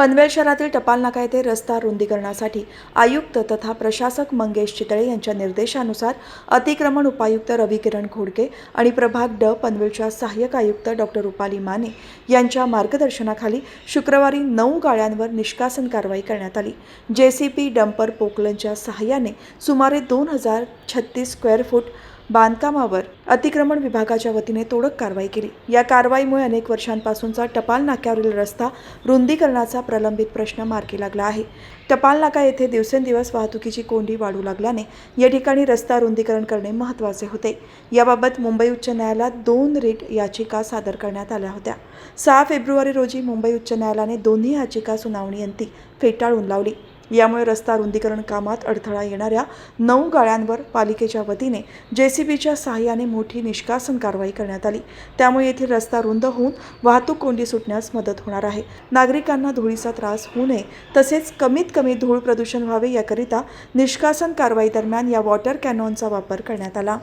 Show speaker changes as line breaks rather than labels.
पनवेल शहरातील टपाल नाका येथे रस्ता रुंदीकरणासाठी आयुक्त तथा प्रशासक मंगेश चितळे यांच्या निर्देशानुसार अतिक्रमण उपायुक्त रविकिरण खोडके आणि प्रभाग ड पनवेलच्या सहाय्यक आयुक्त डॉक्टर रुपाली माने यांच्या मार्गदर्शनाखाली शुक्रवारी 9 गाळ्यांवर निष्कासन कारवाई करण्यात आली। जेसीपी डंपर पोकलनच्या सहाय्याने सुमारे 2036 स्क्वेअर फूट बांधकामावर अतिक्रमण विभागाच्या वतीने तोडक कारवाई केली। या कारवाईमुळे अनेक वर्षांपासूनचा टपाल नाक्यावरील रस्ता रुंदीकरणाचा प्रलंबित प्रश्न मार्गी लागला आहे। टपाल नाका येथे दिवसेंदिवस वाहतुकीची कोंडी वाढू लागल्याने या ठिकाणी रस्ता रुंदीकरण करणे महत्त्वाचे होते। याबाबत मुंबई उच्च न्यायालयात 2 रिट याचिका सादर करण्यात आल्या होत्या। 6 फेब्रुवारी रोजी मुंबई उच्च न्यायालयाने दोन्ही याचिका सुनावणीअंती फेटाळून लावली। यामुळे रस्ता रुंदीकरण कामात अडथळा येणाऱ्या 9 गाळ्यांवर पालिकेच्या वतीने जेसीबीच्या सहाय्याने मोठी निष्कासन कारवाई करण्यात आली। त्यामुळे येथील रस्ता रुंद होऊन वाहतूक कोंडी सुटण्यास मदत होणार आहे। नागरिकांना धुळीचा त्रास होऊ नये तसेच कमीत कमी धूळ प्रदूषण व्हावे याकरिता निष्कासन कारवाई दरम्यान या वॉटर कॅनॉनचा वापर करण्यात आला।